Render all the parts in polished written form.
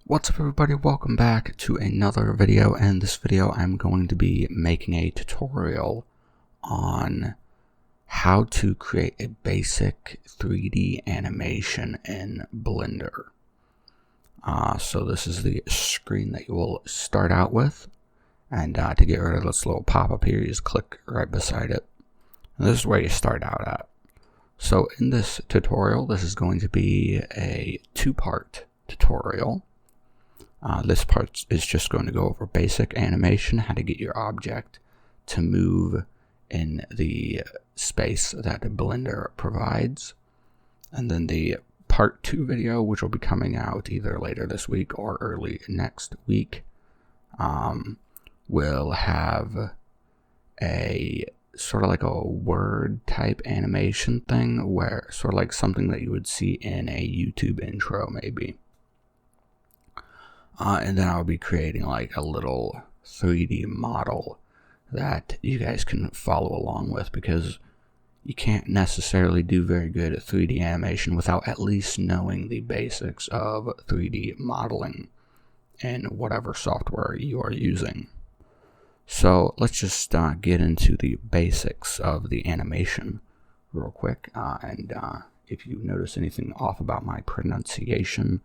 What's up everybody, welcome back to another video. In this video I'm going to be making a tutorial on how to create a basic 3D animation in Blender. So this is the screen that you will start out with, and to get rid of this little pop-up here, you just click right beside it. And this is where you start out at. So in this tutorial, this is going to be a two-part tutorial. This part is just going to go over basic animation, how to get your object to move in the space that Blender provides. And then the part 2 video, which will be coming out either later this week or early next week, will have a sort of like a word type animation thing, where sort of like something that you would see in a YouTube intro maybe. And then I'll be creating like a little 3D model that you guys can follow along with, because you can't necessarily do very good at 3D animation without at least knowing the basics of 3D modeling in whatever software you are using. So let's just get into the basics of the animation real quick. And if you notice anything off about my pronunciation,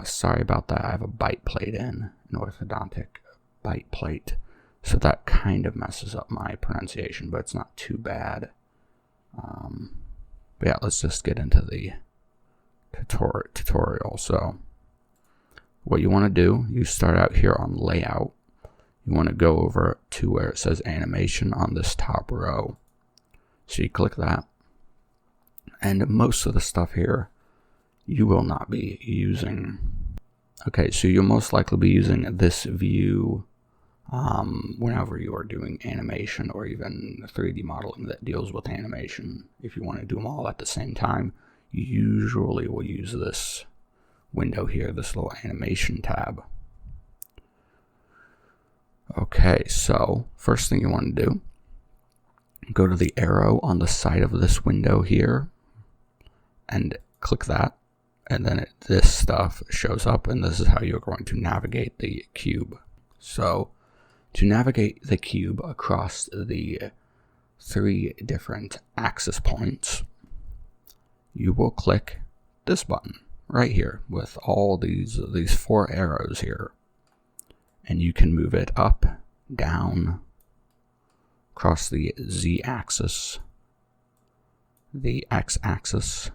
sorry about that. I have a bite plate in, an orthodontic bite plate, so that kind of messes up my pronunciation, but it's not too bad. But yeah, let's just get into the tutorial. So what you want to do, you start out here on layout. You want to go over to where it says animation on this top row. So you click that, and most of the stuff here you will not be using. Okay, so you'll most likely be using this view whenever you are doing animation or even 3D modeling that deals with animation. If you want to do them all at the same time, you usually will use this window here, this little animation tab. Okay, so first thing you want to do, go to the arrow on the side of this window here and click that. And then this stuff shows up, and this is how you're going to navigate the cube. So to navigate the cube across the 3 different axis points, you will click this button right here with all these 4 arrows here. And you can move it up, down, across the Z-axis, the X-axis,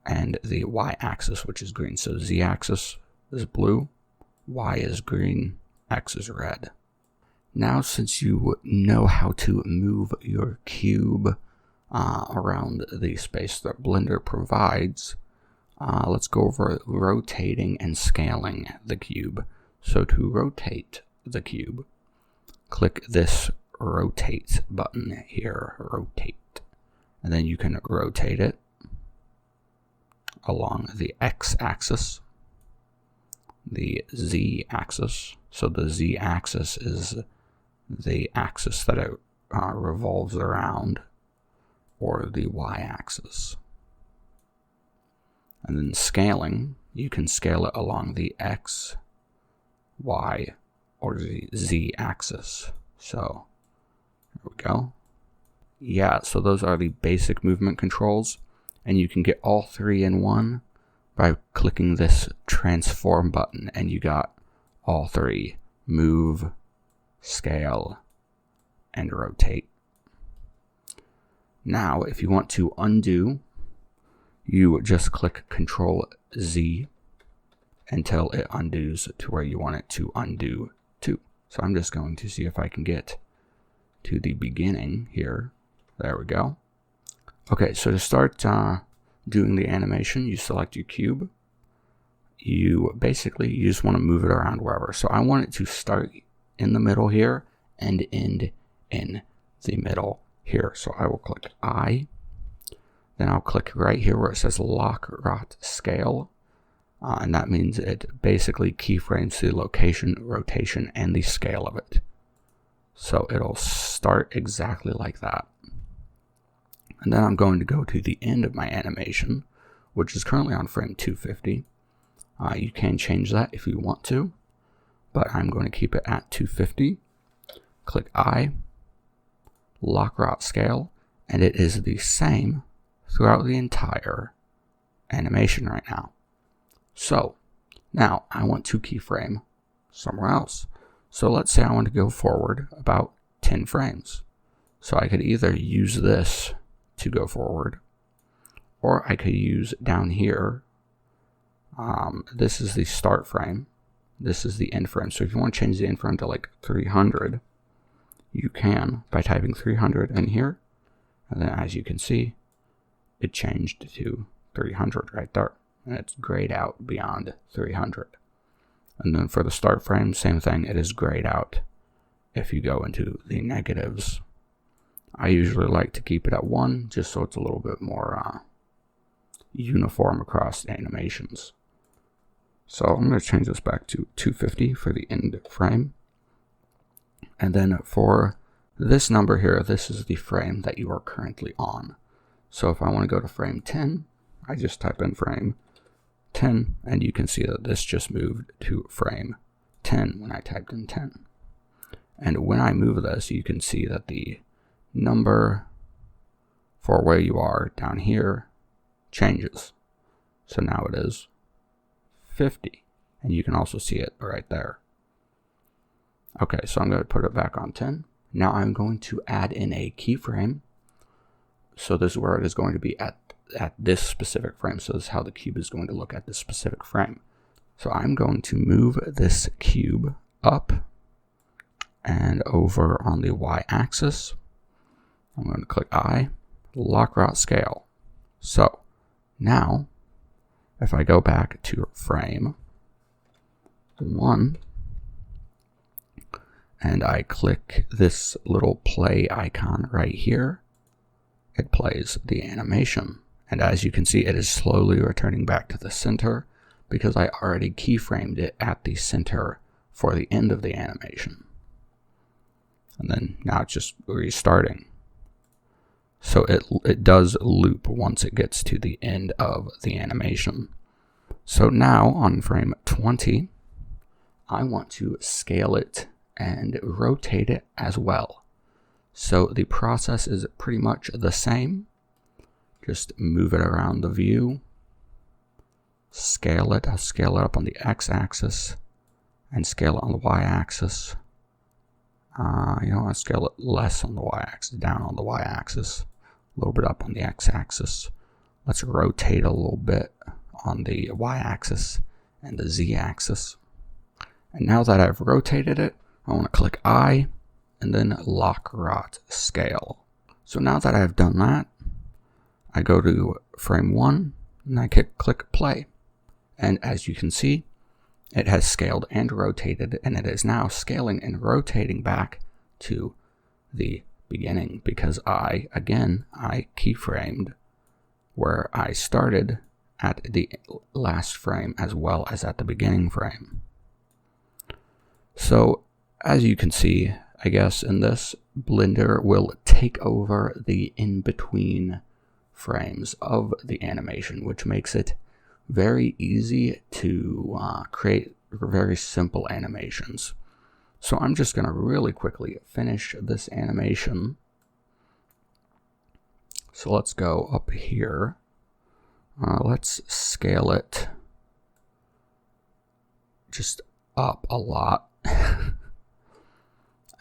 and the Y-axis, which is green. So Z-axis is blue, Y is green, X is red. Now, since you know how to move your cube around the space that Blender provides, let's go over rotating and scaling the cube. So to rotate the cube, click this rotate button here, rotate, and then you can rotate it along the X-axis, the Z-axis. So the Z-axis is the axis that it revolves around, or the Y-axis. And then scaling, you can scale it along the X, Y, or the Z-axis. So there we go. Yeah, so those are the basic movement controls. And you can get all 3 in one by clicking this transform button, and you got all 3: move, scale, and rotate. Now, if you want to undo, you just click Control Z until it undoes to where you want it to undo to. So I'm just going to see if I can get to the beginning here. There we go. Okay, so to start doing the animation, you select your cube. You just want to move it around wherever. So I want it to start in the middle here and end in the middle here. So I will click I. Then I'll click right here where it says Lock Rot Scale. And that means it basically keyframes the location, rotation, and the scale of it. So it'll start exactly like that. And then I'm going to go to the end of my animation, which is currently on frame 250. You can change that if you want to, but I'm going to keep it at 250. Click I, lock rot scale, and it is the same throughout the entire animation right now. So now I want to keyframe somewhere else. So let's say I want to go forward about 10 frames. So I could either use this to go forward, or I could use down here, this is the start frame, this is the end frame. So if you want to change the end frame to like 300, you can by typing 300 in here, and then as you can see, it changed to 300 right there, and it's grayed out beyond 300. And then for the start frame, same thing, it is grayed out if you go into the negatives. I usually like to keep it at 1, just so it's a little bit more uniform across the animations. So I'm going to change this back to 250 for the end frame. And then for this number here, this is the frame that you are currently on. So if I want to go to frame 10, I just type in frame 10, and you can see that this just moved to frame 10 when I typed in 10. And when I move this, you can see that the number for where you are down here changes. So now it is 50, and you can also see it right there. Okay, so I'm going to put it back on 10. Now I'm going to add in a keyframe. So this is where it is going to be at this specific frame. So this is how the cube is going to look at this specific frame. So I'm going to move this cube up and over on the y-axis. I'm going to click I, lock rot scale. So now if I go back to frame 1 and I click this little play icon right here, it plays the animation. And as you can see, it is slowly returning back to the center because I already keyframed it at the center for the end of the animation. And then now it's just restarting. So it does loop once it gets to the end of the animation. So now on frame 20, I want to scale it and rotate it as well. So the process is pretty much the same. Just move it around the view, scale it. I'll scale it up on the x-axis and scale it on the y-axis. I'll scale it less on the y-axis, down on the y-axis, a little bit up on the x-axis. Let's rotate a little bit on the y-axis and the z-axis. And now that I've rotated it, I want to click I and then lock rot scale. So now that I've done that, I go to frame 1 and I click play. And as you can see, it has scaled and rotated, and it is now scaling and rotating back to the beginning because I keyframed where I started at the last frame as well as at the beginning frame. So as you can see, I guess in this, Blender will take over the in-between frames of the animation, which makes it very easy to create very simple animations. So I'm just going to really quickly finish this animation. So let's go up here. Let's scale it just up a lot.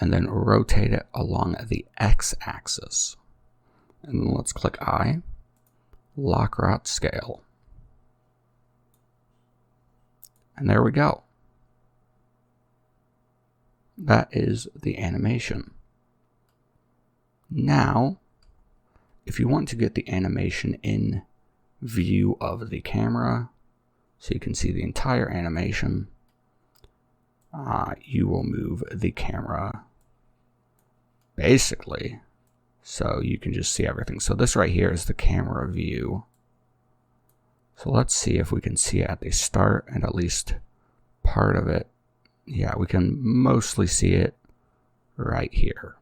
And then rotate it along the x-axis. And then let's click I, lock rot scale. And there we go. That is the animation. Now, if you want to get the animation in view of the camera, so you can see the entire animation, you will move the camera basically so you can just see everything. So this right here is the camera view. So let's see if we can see it at the start and at least part of it. Yeah, we can mostly see it right here.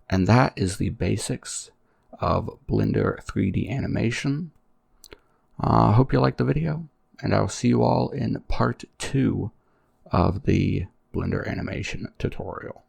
And that is the basics of Blender 3D animation. I hope you liked the video, and I'll see you all in part 2 of the Blender animation tutorial.